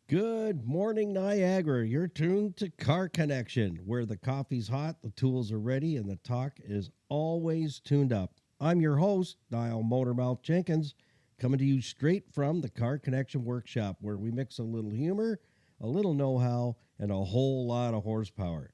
Good morning, Niagara. You're tuned to Car Connection, where the coffee's hot, the tools are ready, and the talk is always tuned up. I'm your host, Niall Motormouth Jenkins, coming to you straight from the Car Connection Workshop, where we mix a little humor, a little know how, and a whole lot of horsepower.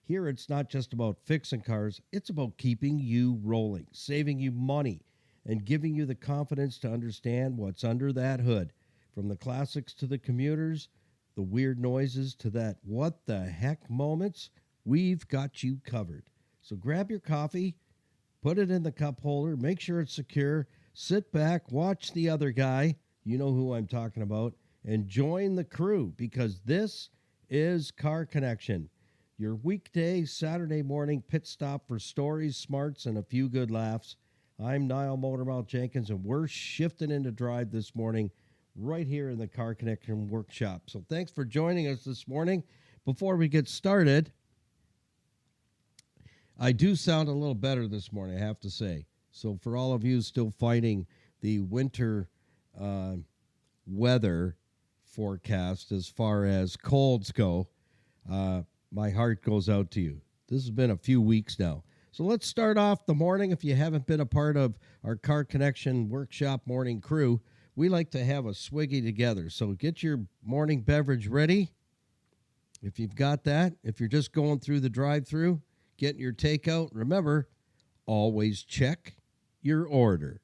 Here, it's not just about fixing cars, it's about keeping you rolling, saving you money, and giving you the confidence to understand what's under that hood. From the classics to the commuters, the weird noises to that what the heck moments, we've got you covered. So grab your coffee, put it in the cup holder, make sure it's secure, sit back, watch the other guy, you know who I'm talking about, and join the crew because this is Car Connection, your weekday Saturday morning pit stop for stories, smarts, and a few good laughs. I'm Niall Motormouth Jenkins, and we're shifting into drive this morning right here in the Car Connection Workshop. So thanks for joining us this morning. Before we get started, I do sound a little better this morning, I have to say. So for all of you still fighting the winter weather forecast as far as colds go, my heart goes out to you. This has been a few weeks now. So let's start off the morning. If you haven't been a part of our Car Connection Workshop morning crew, we like to have a swiggy together. So get your morning beverage ready. If you've got that, if you're just going through the drive-thru, getting your takeout, remember, always check your order.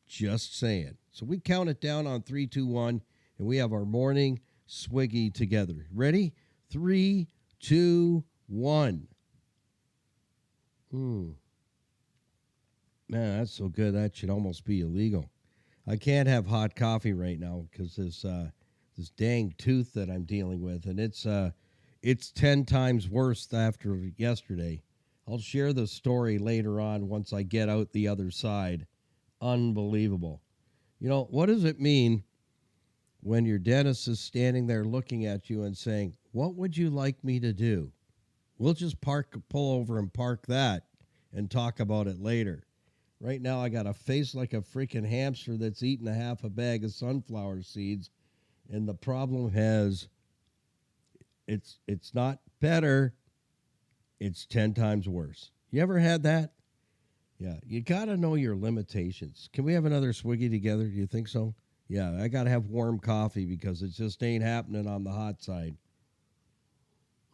Just saying. So we count it down on 3, 2, 1, and we have our morning swiggy together. Ready? 3, 2, 1. Man, that's so good that should almost be illegal. I can't have hot coffee right now because this dang tooth that I'm dealing with, and it's 10 times worse after yesterday. I'll share the story later on once I get out the other side. Unbelievable. You know, what does it mean when your dentist is standing there looking at you and saying, "What would you like me to do?" We'll just pull over and park that and talk about it later. Right now, I got a face like a freaking hamster that's eaten a half a bag of sunflower seeds, and the problem it's not better, it's 10 times worse. You ever had that? Yeah, you got to know your limitations. Can we have another swiggy together? Do you think so? Yeah, I got to have warm coffee because it just ain't happening on the hot side.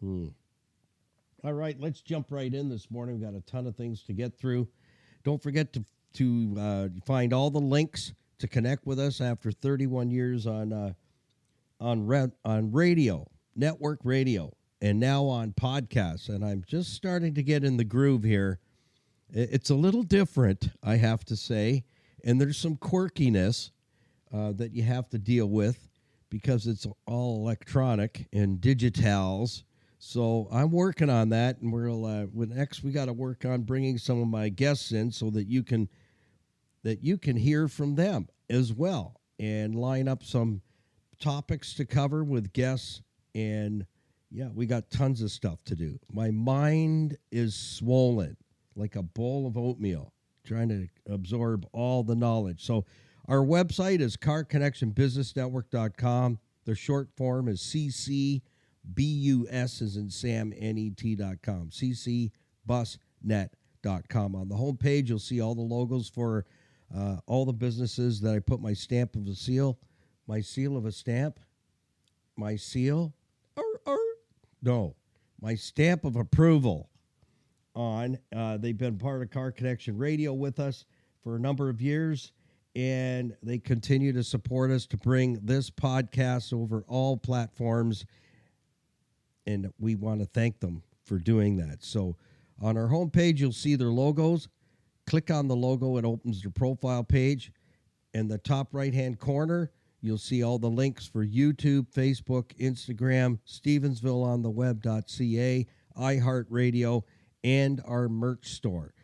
All right, let's jump right in this morning. We've got a ton of things to get through. Don't forget to find all the links to connect with us after 31 years on radio, network radio, and now on podcasts. And I'm just starting to get in the groove here. It's a little different, I have to say, and there's some quirkiness that you have to deal with because it's all electronic and digitals. So I'm working on that, and we got to work on bringing some of my guests in so that you can hear from them as well and line up some topics to cover with guests. And yeah, we got tons of stuff to do. My mind is swollen like a bowl of oatmeal, trying to absorb all the knowledge. So our website is carconnectionbusinessnetwork.com. The short form is CC. BUS is in Sam, net.com, ccbusnet.com. On the homepage, you'll see all the logos for all the businesses that I put my stamp of a seal, my seal of a stamp, my seal, my stamp of approval on. They've been part of Car Connection Radio with us for a number of years, and they continue to support us to bring this podcast over all platforms. And we want to thank them for doing that. So on our homepage, you'll see their logos. Click on the logo. It opens their profile page. In the top right-hand corner, you'll see all the links for YouTube, Facebook, Instagram, Stevensvilleontheweb.ca, iHeartRadio, and our merch store.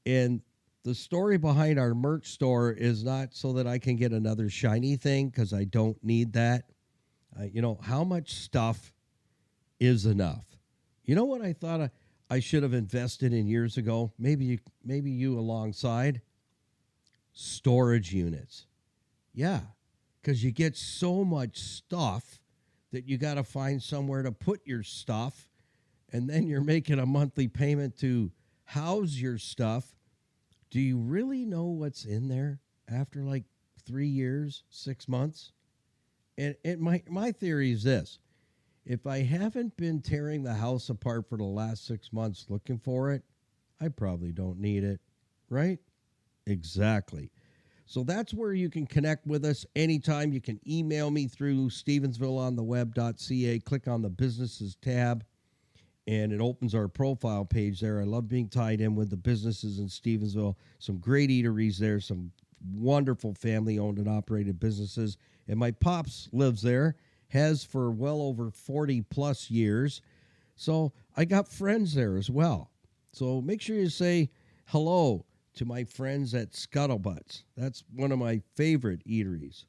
And the story behind our merch store is not so that I can get another shiny thing, because I don't need that. How much stuff is enough? You know what I thought I should have invested in years ago? Maybe you alongside? Storage units. Yeah, because you get so much stuff that you got to find somewhere to put your stuff, and then you're making a monthly payment to house your stuff. Do you really know what's in there after like 3 years, 6 months? And my theory is this. If I haven't been tearing the house apart for the last 6 months looking for it, I probably don't need it, right? Exactly. So that's where you can connect with us anytime. You can email me through stevensvilleontheweb.ca. Click on the businesses tab, and it opens our profile page there. I love being tied in with the businesses in Stevensville. Some great eateries there, some wonderful family-owned and operated businesses. And my pops lives there, has for well over 40-plus years. So I got friends there as well. So make sure you say hello to my friends at Scuttlebutts. That's one of my favorite eateries.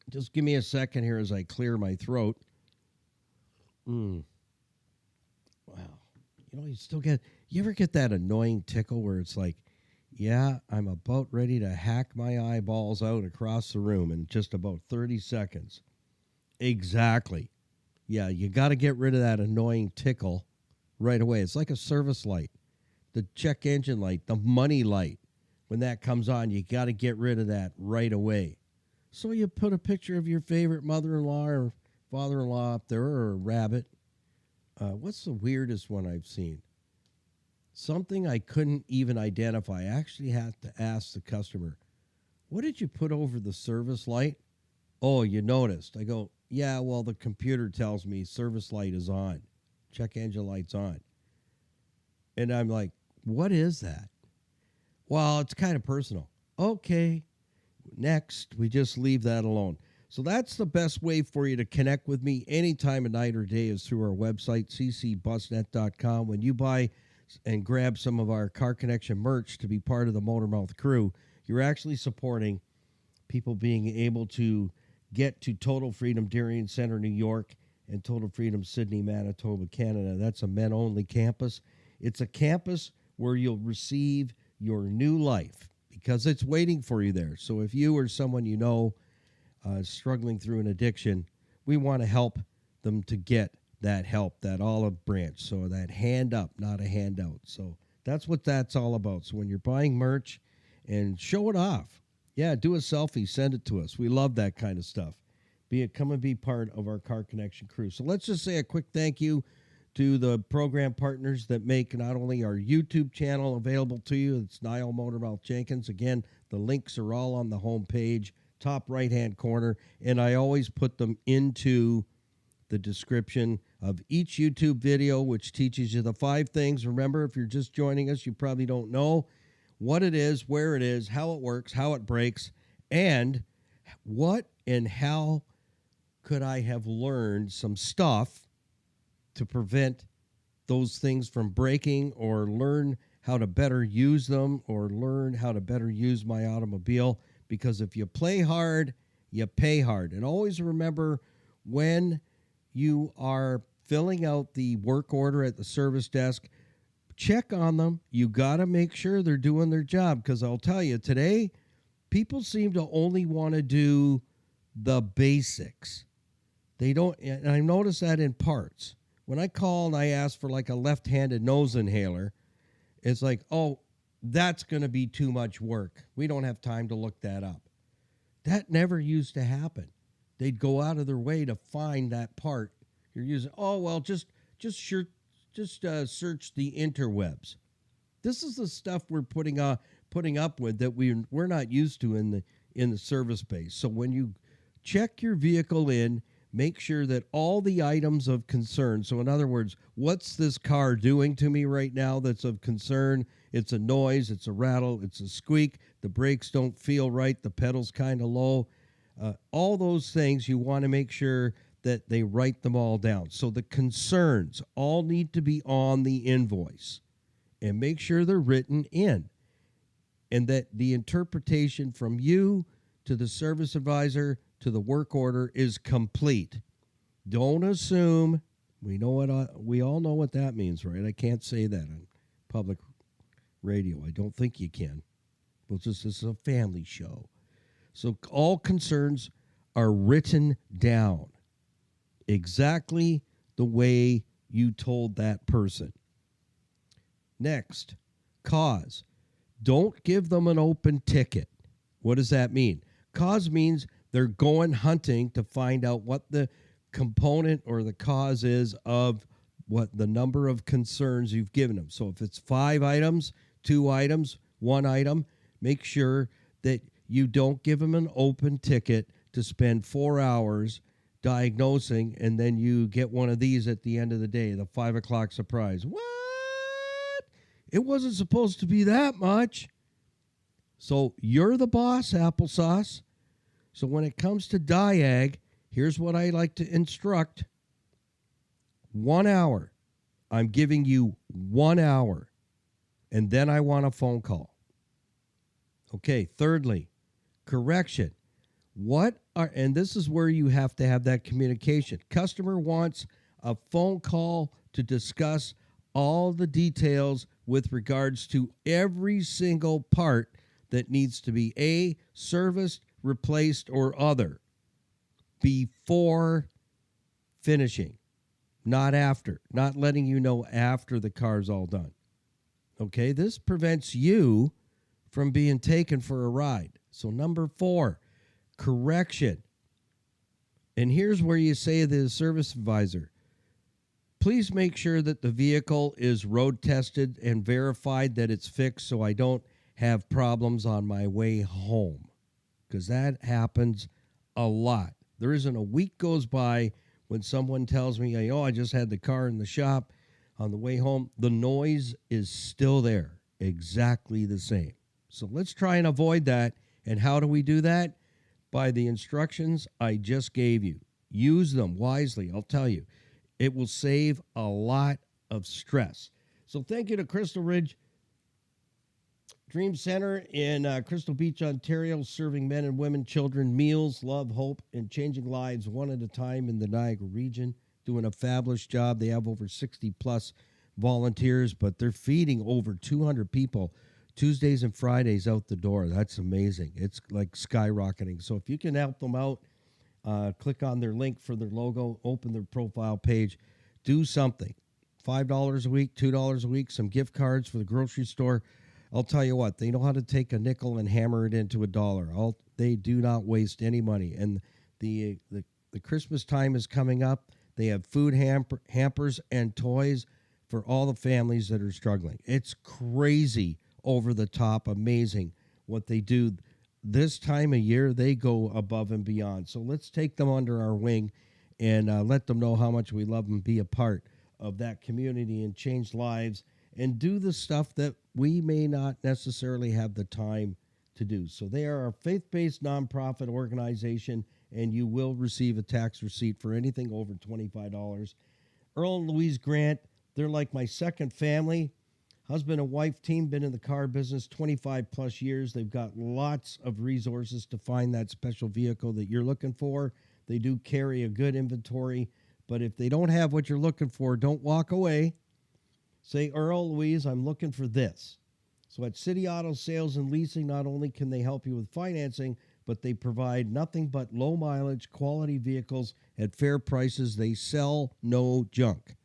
Just give me a second here as I clear my throat. Wow. You ever get that annoying tickle where it's like, yeah, I'm about ready to hack my eyeballs out across the room in just about 30 seconds. Exactly. Yeah, you got to get rid of that annoying tickle right away. It's like a service light, the check engine light, the money light. When that comes on, you got to get rid of that right away. So you put a picture of your favorite mother-in-law or father-in-law up there, or a rabbit. What's the weirdest one I've seen? Something I couldn't even identify. I actually had to ask the customer, what did you put over the service light? Oh, you noticed. I go, yeah, well, the computer tells me service light is on. Check engine light's on. And I'm like, what is that? Well, it's kind of personal. Okay, next. We just leave that alone. So that's the best way for you to connect with me any time of night or day is through our website, ccbusnet.com. When you buy and grab some of our Car Connection merch to be part of the Motormouth crew, you're actually supporting people being able to get to Total Freedom Darien Center, New York, and Total Freedom Sydney, Manitoba, Canada. That's a men-only campus. It's a campus where you'll receive your new life because it's waiting for you there. So if you or someone you know struggling through an addiction, we want to help them to get that help, that olive branch, so that hand up, not a handout. So that's what that's all about. So when you're buying merch, and show it off. Yeah, do a selfie, send it to us. We love that kind of stuff. Come and be part of our Car Connection crew. So let's just say a quick thank you to the program partners that make not only our YouTube channel available to you, it's Niall Motormouth Jenkins. Again, the links are all on the home page, top right-hand corner, and I always put them into the description of each YouTube video, which teaches you the 5 things. Remember, if you're just joining us, you probably don't know what it is, where it is, how it works, how it breaks, and what and how could I have learned some stuff to prevent those things from breaking, or learn how to better use them, or learn how to better use my automobile. Because if you play hard, you pay hard. And always remember, when you are filling out the work order at the service desk, check on them. You got to make sure they're doing their job, because I'll tell you, today, people seem to only want to do the basics. They don't, and I notice that in parts. When I call and I ask for like a left-handed nose inhaler, it's like, oh, that's going to be too much work. We don't have time to look that up. That never used to happen. They'd go out of their way to find that part you're using. Oh, well, just search the interwebs. This is the stuff we're putting up with that we're not used to in the service base. So when you check your vehicle in, make sure that all the items of concern, so in other words, what's this car doing to me right now that's of concern? It's a noise, it's a rattle, it's a squeak, the brakes don't feel right, the pedal's kind of low. All those things, you want to make sure that they write them all down. So the concerns all need to be on the invoice, and make sure they're written in, and that the interpretation from you to the service advisor to the work order is complete. Don't assume. We all know what that means, right? I can't say that on public radio. I don't think you can. Well, this is a family show. So all concerns are written down. exactly the way you told that person. Next, cause. Don't give them an open ticket. What does that mean? Cause means they're going hunting to find out what the component or the cause is of what the number of concerns you've given them. So if it's 5 items, 2 items, 1 item, make sure that you don't give them an open ticket to spend 4 hours diagnosing, and then you get one of these at the end of the day, the 5 o'clock surprise. What? It wasn't supposed to be that much. So you're the boss, applesauce. So when it comes to diag, here's what I like to instruct. 1 hour. I'm giving you 1 hour. And then I want a phone call. Okay, thirdly, correction. And this is where you have to have that communication. Customer wants a phone call to discuss all the details with regards to every single part that needs to be serviced, replaced, or other before finishing, not after, not letting you know after the car's all done. Okay, this prevents you from being taken for a ride. So number 4, correction. And here's where you say to the service advisor, please make sure that the vehicle is road tested and verified that it's fixed so I don't have problems on my way home, because that happens a lot. There isn't a week goes by when someone tells me, oh, I just had the car in the shop on the way home. The noise is still there, exactly the same. So let's try and avoid that. And how do we do that? By the instructions I just gave you. Use them wisely. I'll tell you, it will save a lot of stress. So thank you to Crystal Ridge Dream Center in Crystal Beach, Ontario, serving men and women, children, meals, love, hope, and changing lives one at a time in the Niagara region. Doing a fabulous job. They have over 60-plus volunteers, but they're feeding over 200 people Tuesdays and Fridays out the door. That's amazing. It's like skyrocketing. So if you can help them out, click on their link for their logo, open their profile page, do something. $5 a week, $2 a week, some gift cards for the grocery store. I'll tell you what, they know how to take a nickel and hammer it into $1. They do not waste any money. And the Christmas time is coming up. They have food hampers and toys for all the families that are struggling. It's crazy, over the top, amazing what they do. This time of year, they go above and beyond. So let's take them under our wing and let them know how much we love them, be a part of that community and change lives and do the stuff that we may not necessarily have the time to do. So they are a faith-based nonprofit organization, and you will receive a tax receipt for anything over $25. Earl and Louise Grant, they're like my second family. Husband and wife team, been in the car business 25 plus years. They've got lots of resources to find that special vehicle that you're looking for. They do carry a good inventory, but if they don't have what you're looking for, don't walk away. Say, Earl, Louise, I'm looking for this. So at City Auto Sales and Leasing, not only can they help you with financing, but they provide nothing but low mileage, quality vehicles at fair prices. They sell no junk.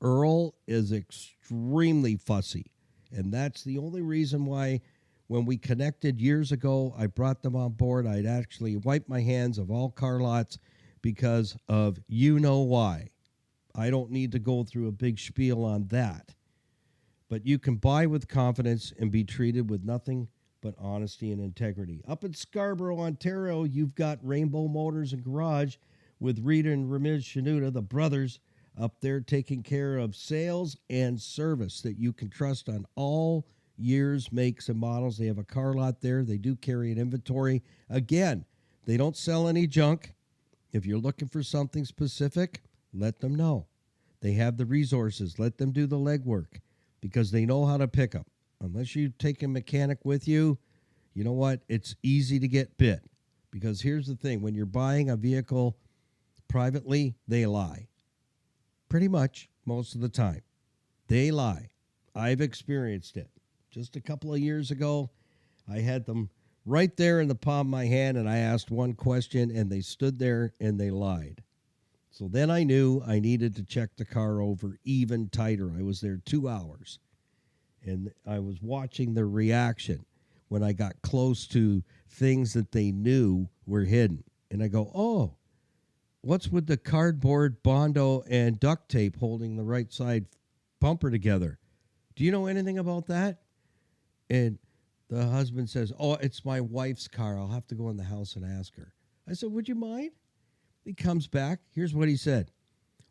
Earl is extremely fussy, and that's the only reason why when we connected years ago, I brought them on board. I'd actually wipe my hands of all car lots because of you know why. I don't need to go through a big spiel on that. But you can buy with confidence and be treated with nothing but honesty and integrity. Up in Scarborough, Ontario, you've got Rainbow Motors and Garage with Rita and Ramiz Shanuda, the brothers, up there taking care of sales and service that you can trust on all years, makes, and models. They have a car lot there. They do carry an inventory. Again, they don't sell any junk. If you're looking for something specific, let them know. They have the resources. Let them do the legwork because they know how to pick them. Unless you take a mechanic with you, you know what? It's easy to get bit. Because here's the thing. When you're buying a vehicle privately, they lie. Pretty much most of the time. They lie. I've experienced it. Just a couple of years ago, I had them right there in the palm of my hand, and I asked one question, and they stood there and they lied. So then I knew I needed to check the car over even tighter. I was there 2 hours, and I was watching their reaction when I got close to things that they knew were hidden. And I go, oh, what's with the cardboard, Bondo, and duct tape holding the right side bumper together? Do you know anything about that? And the husband says, oh, it's my wife's car. I'll have to go in the house and ask her. I said, would you mind? He comes back. Here's what he said.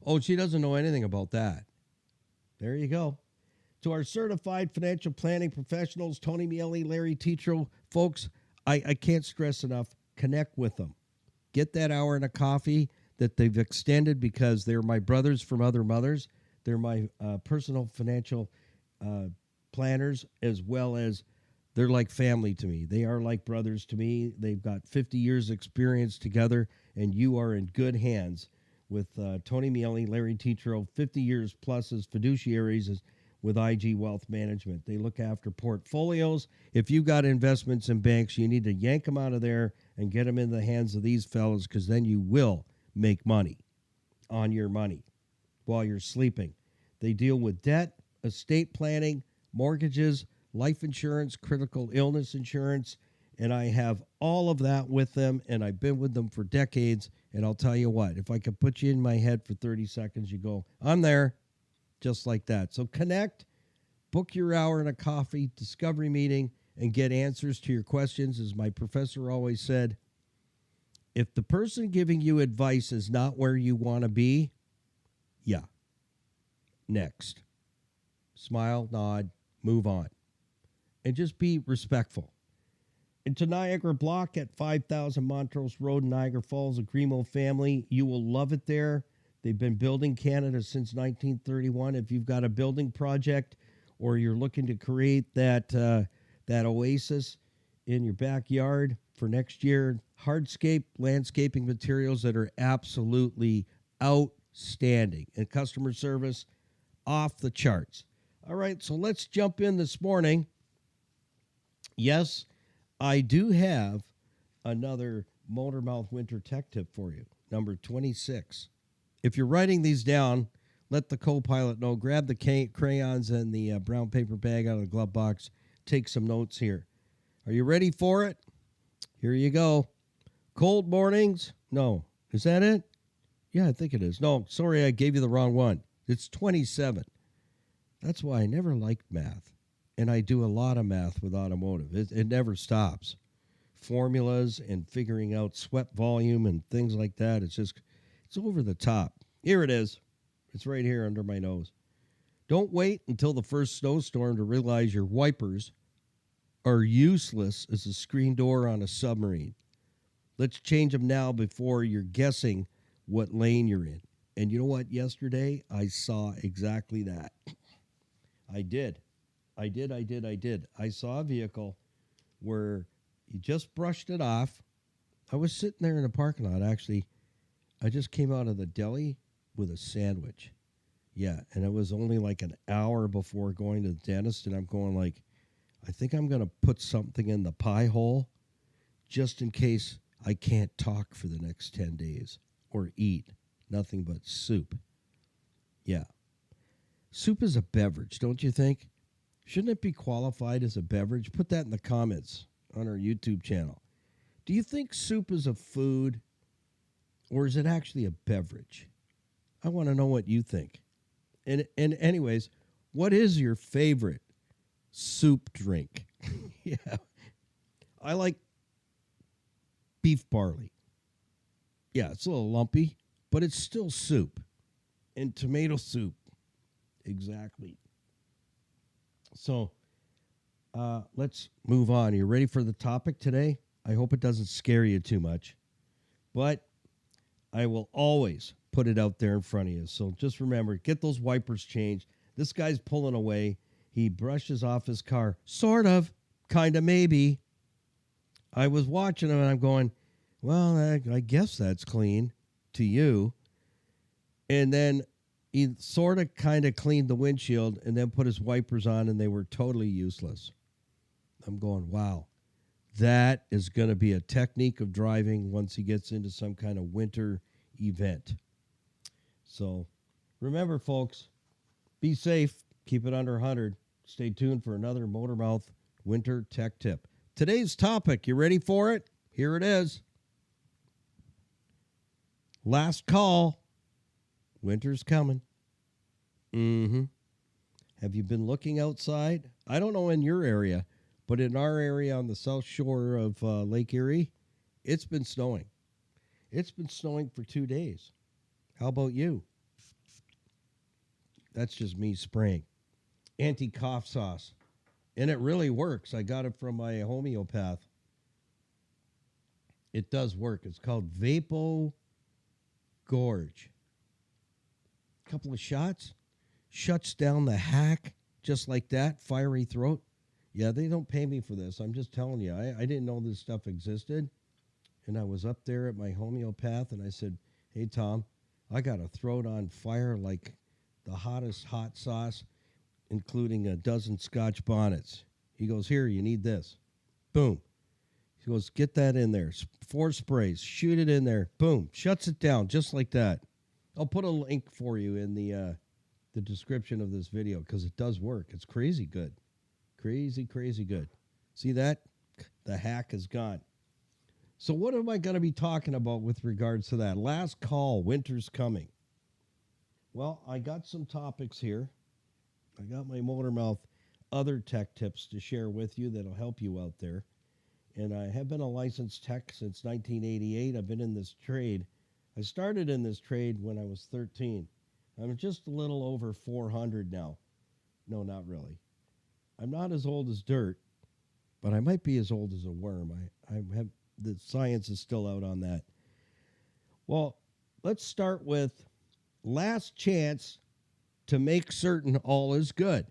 Oh, she doesn't know anything about that. There you go. To our certified financial planning professionals, Tony Miele, Larry Tetro, folks, I can't stress enough, connect with them. Get that hour and a coffee that they've extended because they're my brothers from other mothers. They're my personal financial planners, as well as they're like family to me. They are like brothers to me. They've got 50 years experience together, and you are in good hands with Tony Miele, Larry Tetro, 50 years plus as fiduciaries with IG Wealth Management. They look after portfolios. If you've got investments in banks, you need to yank them out of there and get them in the hands of these fellows, because then you will make money on your money while you're sleeping. They deal with debt, estate planning, mortgages, life insurance, critical illness insurance, and I have all of that with them, and I've been with them for decades, and I'll tell you what, if I could put you in my head for 30 seconds, you go, I'm there, just like that. So connect, book your hour and a coffee discovery meeting, and get answers to your questions. As my professor always said, if the person giving you advice is not where you want to be, yeah, next. Smile, nod, move on. And just be respectful. And to Niagara Block at 5000 Montrose Road, Niagara Falls, a Grimo family. You will love it there. They've been building Canada since 1931. If you've got a building project or you're looking to create that oasis in your backyard for next year, hardscape landscaping materials that are absolutely outstanding. And customer service off the charts. All right, so let's jump in this morning. Yes, I do have another Motormouth winter tech tip for you, number 26. If you're writing these down, let the co-pilot know. Grab the crayons and the brown paper bag out of the glove box. Take some notes here. Are you ready for it? Here you go. Cold mornings. No. Is that it? Yeah, I think it is. No, sorry, I gave you the wrong one. It's 27. That's why I never liked math. And I do a lot of math with automotive. It never stops. Formulas and figuring out swept volume and things like that. It's over the top. Here it is. It's right here under my nose. Don't wait until the first snowstorm to realize your wipers are useless as a screen door on a submarine. Let's change them now before you're guessing what lane you're in. And you know what? Yesterday, I saw exactly that. I did. I saw a vehicle where he just brushed it off. I was sitting there in the parking lot, actually. I just came out of the deli with a sandwich. Yeah, and it was only like an hour before going to the dentist, and I'm going like, I think I'm going to put something in the pie hole just in case I can't talk for the next 10 days or eat nothing but soup. Yeah. Soup is a beverage, don't you think? Shouldn't it be qualified as a beverage? Put that in the comments on our YouTube channel. Do you think soup is a food, or is it actually a beverage? I want to know what you think. And anyways, what is your favorite soup drink? Yeah. I like beef barley. Yeah, it's a little lumpy, but it's still soup. And tomato soup. Exactly. So let's move on. You ready for the topic today? I hope it doesn't scare you too much. But I will always put it out there in front of you. So just remember, get those wipers changed. This guy's pulling away. He brushes off his car. Sort of. Kind of maybe. I was watching him and I'm going, well, I guess that's clean to you. And then he sort of kind of cleaned the windshield and then put his wipers on, and they were totally useless. I'm going, wow, that is going to be a technique of driving once he gets into some kind of winter event. So remember, folks, be safe, keep it under 100. Stay tuned for another Motormouth winter tech tip. Today's topic, you ready for it? Here it is. Last call. Winter's coming. Have you been looking outside? I don't know in your area, but in our area on the south shore of Lake Erie, it's been snowing. It's been snowing for 2 days. How about you? That's just me spraying. Anti-cough sauce. And it really works. I got it from my homeopath. It does work. It's called Vapo Gorge. Couple of shots. Shuts down the hack just like that. Fiery throat. Yeah, they don't pay me for this. I'm just telling you. I didn't know this stuff existed. And I was up there at my homeopath and I said, hey, Tom, I got a throat on fire like the hottest hot sauce, including a dozen Scotch bonnets. He goes, here, you need this. Boom. He goes, get that in there. 4 sprays. Shoot it in there. Boom. Shuts it down just like that. I'll put a link for you in the description of this video because it does work. It's crazy good. Crazy, crazy good. See that? The hack is gone. So what am I going to be talking about with regards to that? Last call, winter's coming. Well, I got some topics here. I got my Motormouth other tech tips to share with you that'll help you out there. And I have been a licensed tech since 1988. I've been in this trade. I started in this trade when I was 13. I'm just a little over 400 now. No, not really. I'm not as old as dirt, but I might be as old as a worm. I have the science is still out on that. Well, let's start with last chance to make certain all is good.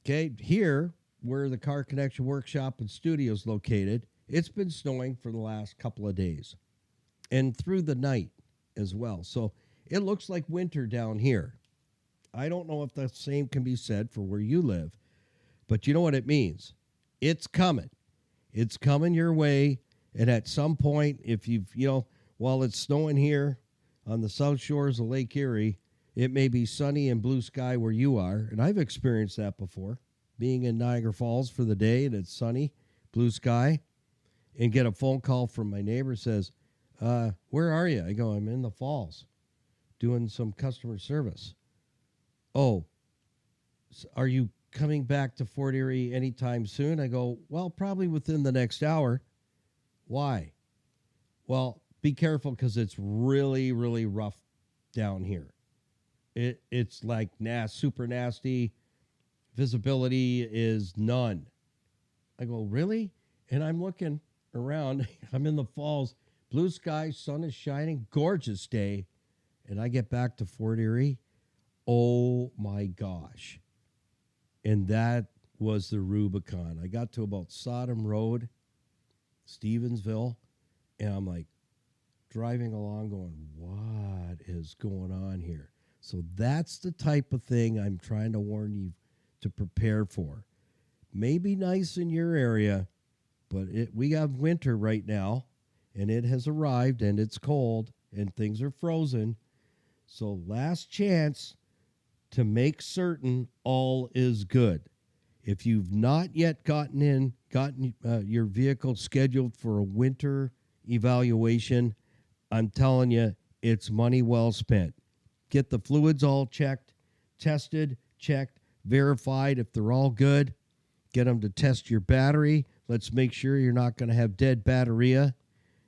Okay, here where the Car Connection Workshop and Studio is located, it's been snowing for the last couple of days and through the night as well. So it looks like winter down here. I don't know if the same can be said for where you live, but you know what it means. It's coming. It's coming your way. And at some point, if while it's snowing here on the south shores of Lake Erie, it may be sunny and blue sky where you are. And I've experienced that before, being in Niagara Falls for the day and it's sunny, blue sky, and get a phone call from my neighbor says, where are you? I go, I'm in the falls doing some customer service. Oh, are you coming back to Fort Erie anytime soon? I go, well, probably within the next hour. Why? Well, be careful because it's really, really rough down here. It's like super nasty. Visibility is none. I go, really? And I'm looking around. I'm in the falls. Blue sky, sun is shining. Gorgeous day. And I get back to Fort Erie. Oh, my gosh. And that was the Rubicon. I got to about Sodom Road, Stevensville, and I'm like driving along going, what is going on here? So that's the type of thing I'm trying to warn you to prepare for. Maybe nice in your area, but we have winter right now, and it has arrived, and it's cold, and things are frozen. So last chance to make certain all is good. If you've not yet gotten your vehicle scheduled for a winter evaluation, I'm telling you, it's money well spent. Get the fluids all checked, tested, checked, verified. If they're all good, get them to test your battery. Let's make sure you're not going to have dead batteria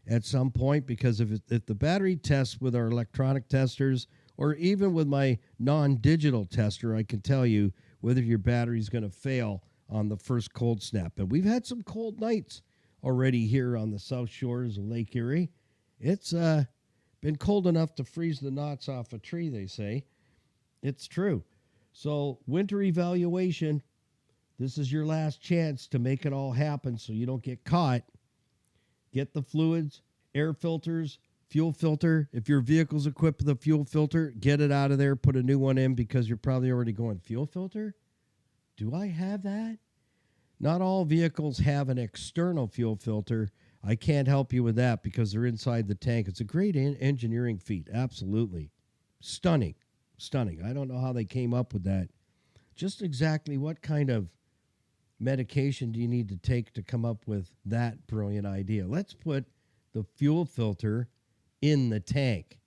at some point, because if the battery tests with our electronic testers or even with my non-digital tester, I can tell you whether your battery's going to fail on the first cold snap. And we've had some cold nights already here on the south shores of Lake Erie. It's been cold enough to freeze the knots off a tree, they say. It's true. So winter evaluation, this is your last chance to make it all happen so you don't get caught. Get the fluids, air filters, fuel filter. If your vehicle's equipped with a fuel filter, get it out of there, put a new one in, because you're probably already going, fuel filter? Do I have that? Not all vehicles have an external fuel filter. I can't help you with that because they're inside the tank. It's a great engineering feat, absolutely. Stunning. Stunning. I don't know how they came up with that. Just exactly what kind of medication do you need to take to come up with that brilliant idea? Let's put the fuel filter in the tank.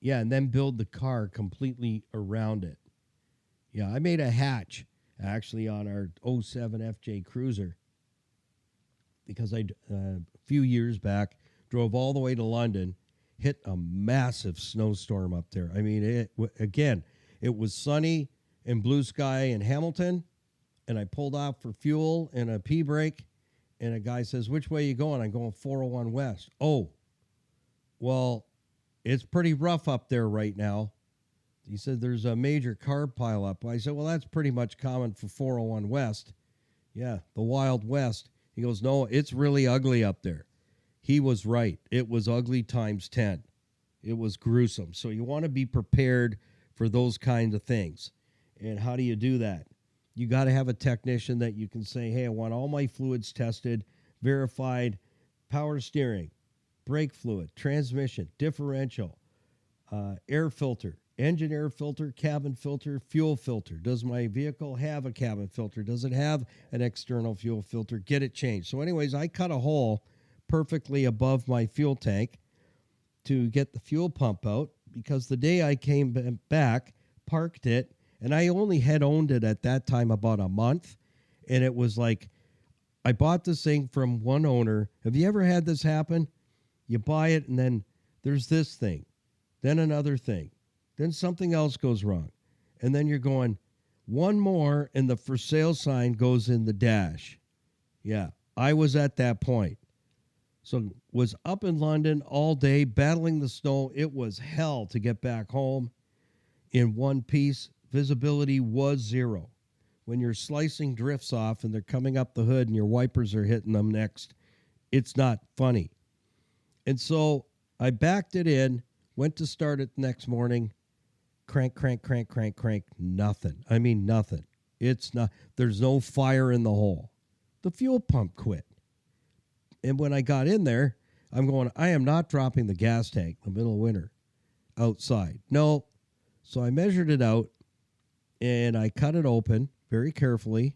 Yeah, and then build the car completely around it. Yeah, I made a hatch actually on our '07 FJ Cruiser because a few years back drove all the way to London, hit a massive snowstorm up there. I mean, it was sunny and blue sky in Hamilton, and I pulled off for fuel and a pee break, and a guy says, "Which way are you going?" I'm going 401 West. Oh, well, it's pretty rough up there right now. He said there's a major car pileup. I said, well, that's pretty much common for 401 West. Yeah, the Wild West. He goes, no, it's really ugly up there. He was right. It was ugly times 10. It was gruesome. So you want to be prepared for those kinds of things. And how do you do that? You got to have a technician that you can say, hey, I want all my fluids tested, verified, power steering, brake fluid, transmission, differential, air filter, engine air filter, cabin filter, fuel filter. Does my vehicle have a cabin filter? Does it have an external fuel filter? Get it changed. So anyways, I cut a hole perfectly above my fuel tank to get the fuel pump out because the day I came back, parked it, and I only had owned it at that time about a month, and it was like, I bought this thing from one owner. Have you ever had this happen? You buy it, and then there's this thing, then another thing, then something else goes wrong, and then you're going, one more, and the for sale sign goes in the dash. Yeah, I was at that point. So was up in London all day, battling the snow. It was hell to get back home in one piece. Visibility was zero. When you're slicing drifts off and they're coming up the hood and your wipers are hitting them next, it's not funny. And so I backed it in, went to start it the next morning, crank, nothing. I mean, nothing. It's not, there's no fire in the hole. The fuel pump quit. And when I got in there, I'm going, I am not dropping the gas tank in the middle of winter outside. No. So I measured it out and I cut it open very carefully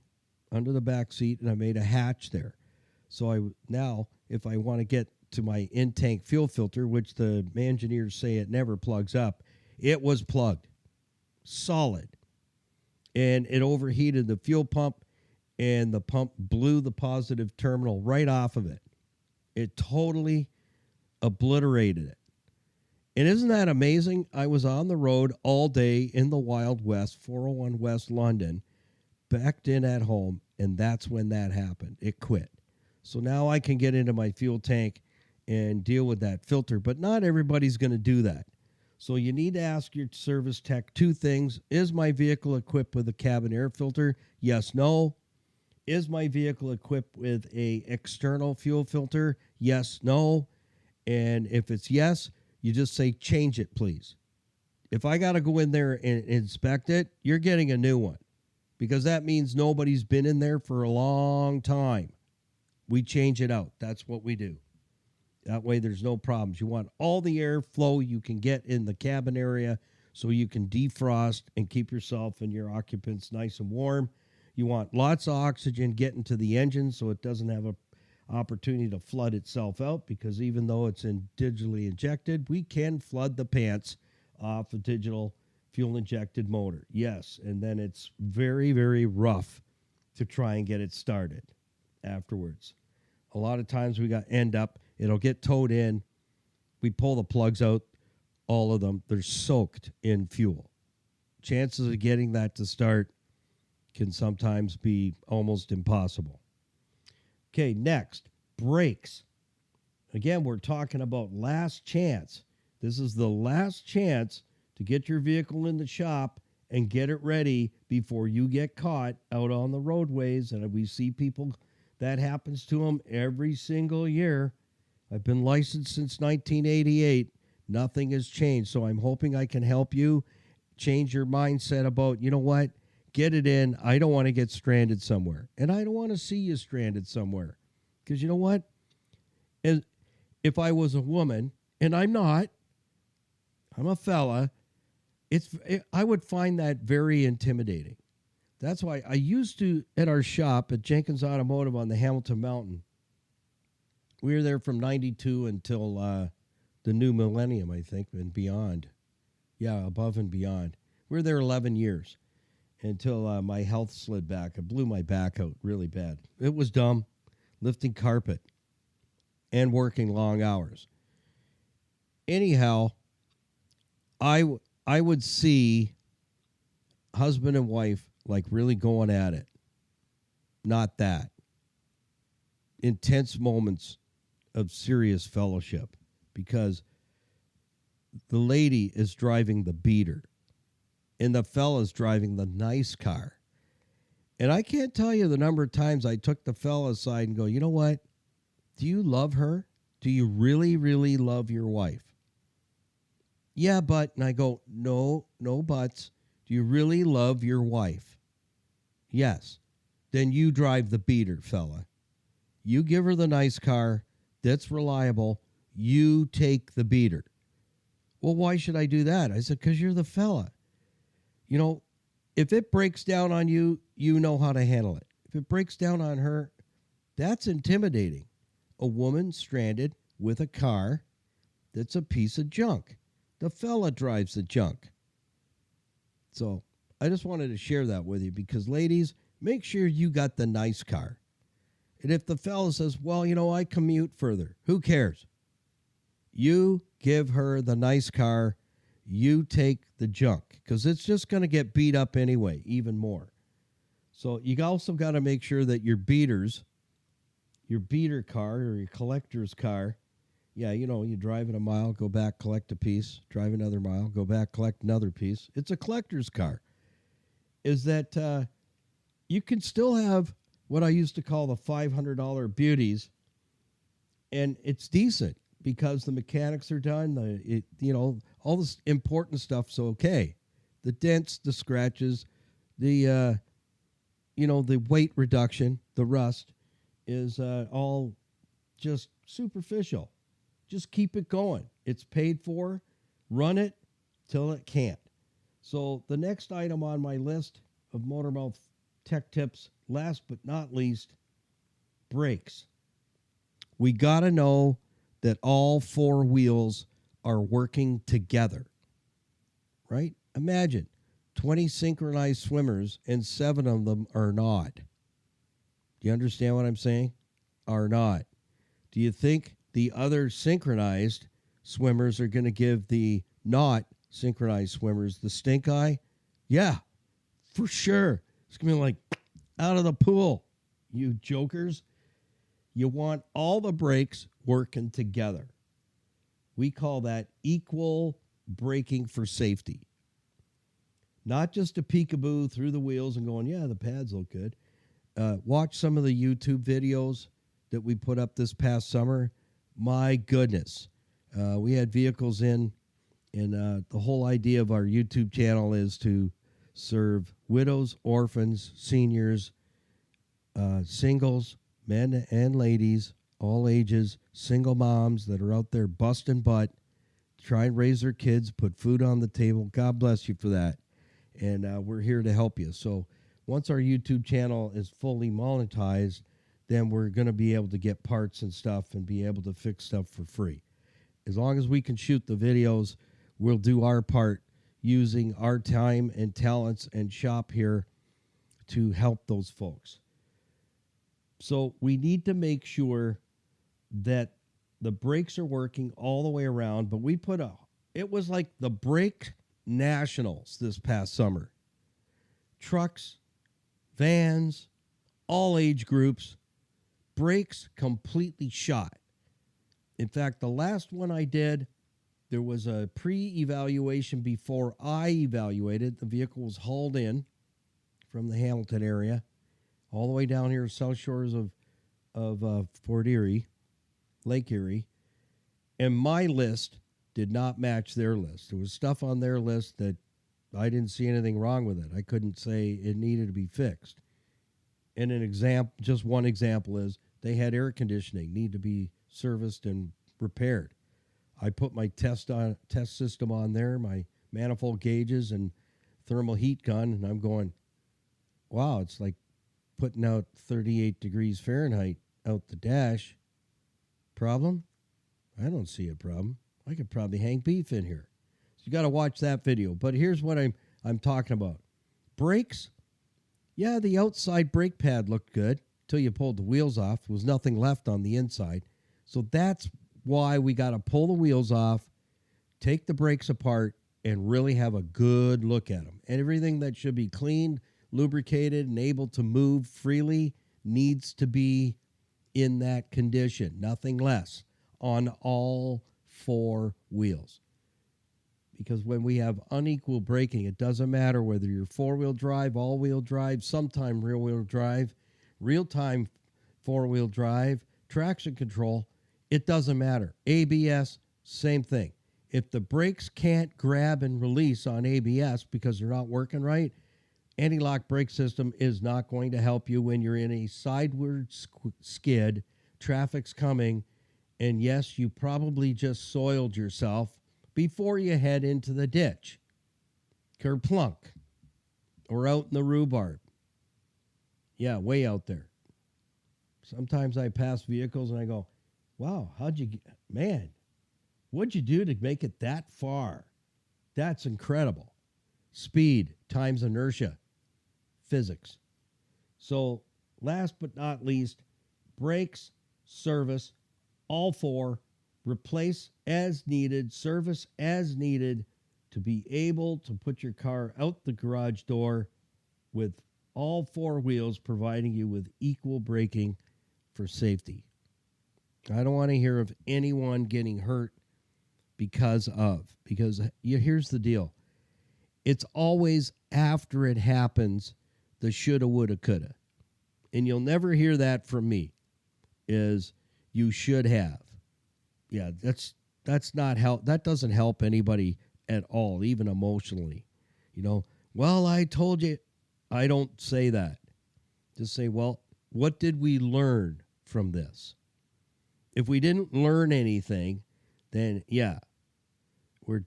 under the back seat, and I made a hatch there. So now, if I want to get to my in-tank fuel filter, which the engineers say it never plugs up, it was plugged, solid. And it overheated the fuel pump, and the pump blew the positive terminal right off of it. It totally obliterated it. And isn't that amazing? I was on the road all day in the Wild West, 401 West London, backed in at home, and that's when that happened. It quit. So now I can get into my fuel tank and deal with that filter, but not everybody's going to do that. So you need to ask your service tech two things. Is my vehicle equipped with a cabin air filter? Yes, no. Is my vehicle equipped with a external fuel filter? Yes, no. And if it's yes, you just say, change it, please. If I got to go in there and inspect it, you're getting a new one, because that means nobody's been in there for a long time. We change it out. That's what we do. That way there's no problems. You want all the airflow you can get in the cabin area so you can defrost and keep yourself and your occupants nice and warm. You want lots of oxygen getting to the engine so it doesn't have an opportunity to flood itself out, because even though it's digitally injected, we can flood the pants off a digital fuel-injected motor. Yes, and then it's very, very rough to try and get it started afterwards. A lot of times it'll get towed in. We pull the plugs out, all of them. They're soaked in fuel. Chances of getting that to start can sometimes be almost impossible. Okay, next, brakes. Again, we're talking about last chance. This is the last chance to get your vehicle in the shop and get it ready before you get caught out on the roadways. And we see people, that happens to them every single year. I've been licensed since 1988. Nothing has changed. So I'm hoping I can help you change your mindset about, you know what? Get it in. I don't want to get stranded somewhere. And I don't want to see you stranded somewhere. Because you know what? If I was a woman, and I'm not, I'm a fella, I would find that very intimidating. That's why I used to, at our shop at Jenkins Automotive on the Hamilton Mountain, we were there from 92 until the new millennium, I think, and beyond. Yeah, above and beyond. We were there 11 years until my health slid back. It blew my back out really bad. It was dumb, lifting carpet and working long hours. Anyhow, I would see husband and wife like really going at it. Not that. Intense moments of serious fellowship because the lady is driving the beater and the fella's driving the nice car. And I can't tell you the number of times I took the fella aside and go, you know what? Do you love her? Do you really, really love your wife? Yeah, but, and I go, no buts. Do you really love your wife? Yes. Then you drive the beater, fella. You give her the nice car that's reliable. You take the beater. Well, why should I do that? I said, because you're the fella. You know, if it breaks down on you, you know how to handle it. If it breaks down on her, that's intimidating. A woman stranded with a car that's a piece of junk. The fella drives the junk. So I just wanted to share that with you because, ladies, make sure you got the nice car. And if the fella says, well, you know, I commute further, who cares? You give her the nice car. You take the junk because it's just going to get beat up anyway, even more. So you also got to make sure that your beater car or your collector's car, yeah, you know, you drive it a mile, go back, collect a piece, drive another mile, go back, collect another piece. It's a collector's car. Is that you can still have what I used to call the $500 beauties, and it's decent because the mechanics are done. All this important stuff's okay. The dents, the scratches, the weight reduction, the rust is all just superficial. Just keep it going. It's paid for. Run it till it can't. So the next item on my list of Motormouth tech tips, last but not least, brakes. We got to know that all four wheels are working together, right? Imagine 20 synchronized swimmers and 7 of them are not. Do you understand what I'm saying? Are not. Do you think the other synchronized swimmers are going to give the not synchronized swimmers the stink eye? Yeah, for sure. It's going to be like, out of the pool, you jokers. You want all the brakes working together. We call that equal braking for safety. Not just a peekaboo through the wheels and going, yeah, the pads look good. Watch some of the YouTube videos that we put up this past summer. My goodness. We had vehicles in, and the whole idea of our YouTube channel is to serve widows, orphans, seniors, singles, men and ladies, all ages, single moms that are out there busting butt, try and raise their kids, put food on the table. God bless you for that. And we're here to help you. So once our YouTube channel is fully monetized, then we're going to be able to get parts and stuff and be able to fix stuff for free. As long as we can shoot the videos, we'll do our part using our time and talents and shop here to help those folks. So we need to make sure that the brakes are working all the way around, but it was like the brake nationals this past summer. Trucks, vans, all age groups, brakes completely shot. In fact, the last one I did, there was a pre-evaluation before I evaluated. The vehicle was hauled in from the Hamilton area all the way down here, south shores of Fort Erie, Lake Erie, and my list did not match their list. There was stuff on their list that I didn't see anything wrong with it. I couldn't say it needed to be fixed. And just one example is they had air conditioning need to be serviced and repaired. I put my test system on there, my manifold gauges and thermal heat gun, and I'm going, wow, it's like putting out 38 degrees Fahrenheit out the dash. Problem? I don't see a problem. I could probably hang beef in here. So you got to watch that video. But here's what I'm talking about. Brakes. Yeah, the outside brake pad looked good until you pulled the wheels off. There was nothing left on the inside. So that's why we got to pull the wheels off, take the brakes apart, and really have a good look at them. And everything that should be cleaned, lubricated, and able to move freely needs to be in that condition. Nothing less on all four wheels. Because when we have unequal braking, it doesn't matter whether you're four-wheel drive, all-wheel drive, sometime rear-wheel drive, real-time four-wheel drive, traction control, it doesn't matter. ABS, same thing. If the brakes can't grab and release on ABS because they're not working right, anti-lock brake system is not going to help you when you're in a sideward skid, traffic's coming, and yes, you probably just soiled yourself before you head into the ditch, kerplunk, or out in the rhubarb. Yeah, way out there. Sometimes I pass vehicles and I go, wow, what'd you do to make it that far? That's incredible. Speed times inertia, physics. So last but not least, brakes, service, all four, replace as needed, service as needed to be able to put your car out the garage door with all four wheels providing you with equal braking for safety. I don't want to hear of anyone getting hurt because here's the deal. It's always after it happens, the shoulda, woulda, coulda. And you'll never hear that from me, is you should have. Yeah, that's not help. That doesn't help anybody at all, even emotionally. Well, I told you. I don't say that. Just say, well, what did we learn from this? If we didn't learn anything, then yeah, we're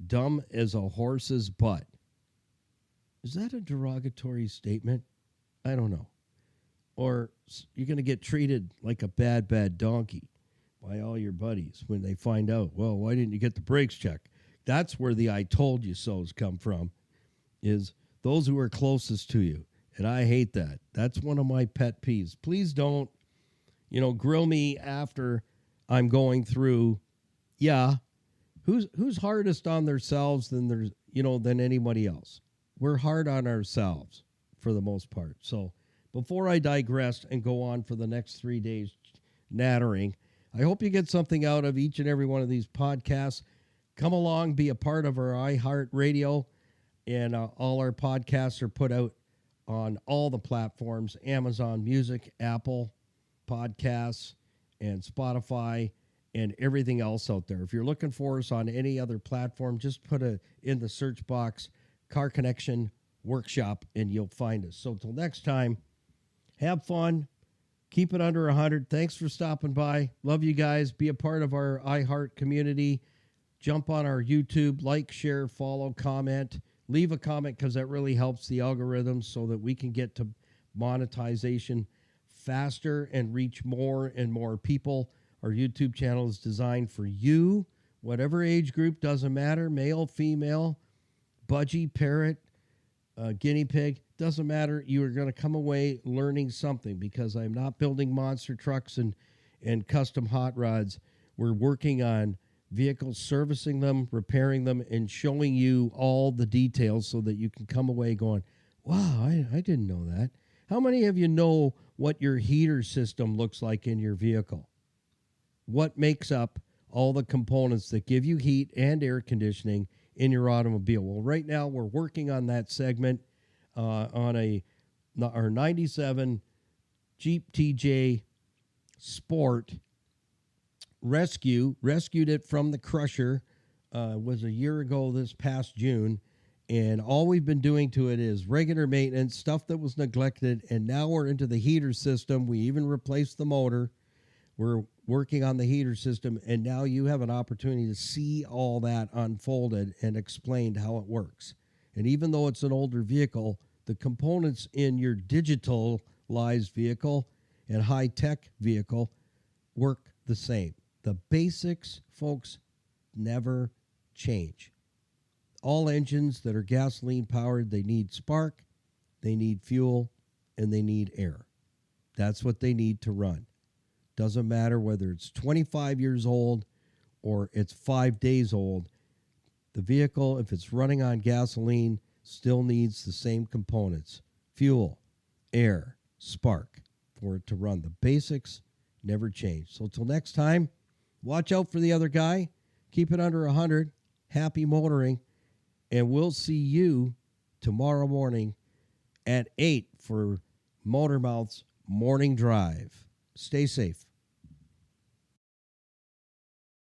dumb as a horse's butt. Is that a derogatory statement? I don't know. Or you're going to get treated like a bad donkey by all your buddies when they find out, well, why didn't you get the brakes checked? That's where the I told you so's come from, is those who are closest to you. And I hate that. That's one of my pet peeves. Please don't, grill me after I'm going through. Yeah, who's hardest on themselves than anybody else? We're hard on ourselves for the most part. So before I digress and go on for the next 3 days nattering, I hope you get something out of each and every one of these podcasts. Come along, be a part of our iHeart Radio, and all our podcasts are put out on all the platforms, Amazon Music, Apple Podcasts, and Spotify, and everything else out there. If you're looking for us on any other platform, just put in the search box, Car Connection Workshop, and you'll find us. So till next time, have fun. Keep it under 100. Thanks for stopping by. Love you guys. Be a part of our iHeart community. Jump on our YouTube, like, share, follow, comment. Leave a comment because that really helps the algorithm so that we can get to monetization faster and reach more and more people. Our YouTube channel is designed for you, whatever age group, doesn't matter, male, female, budgie, parrot, guinea pig, doesn't matter. You are going to come away learning something because I'm not building monster trucks and custom hot rods. We're working on vehicles, servicing them, repairing them, and showing you all the details so that you can come away going, wow, I didn't know that. How many of you know what your heater system looks like in your vehicle? What makes up all the components that give you heat and air conditioning in your automobile? Well, right now we're working on that segment on our 97 Jeep TJ Sport rescued it from the crusher, was a year ago this past June, and all we've been doing to it is regular maintenance, stuff that was neglected, and now we're into the heater system. We even replaced the motor. We're working on the heater system, and now you have an opportunity to see all that unfolded and explained how it works. And even though it's an older vehicle, the components in your digitalized vehicle and high-tech vehicle work the same. The basics, folks, never change. All engines that are gasoline powered, they need spark, they need fuel, and they need air. That's what they need to run. Doesn't matter whether it's 25 years old or it's 5 days old. The vehicle, if it's running on gasoline, still needs the same components: fuel, air, spark, for it to run. The basics never change. So till next time, watch out for the other guy. Keep it under 100. Happy motoring. And we'll see you tomorrow morning at 8 for Motormouth's Morning Drive. Stay safe.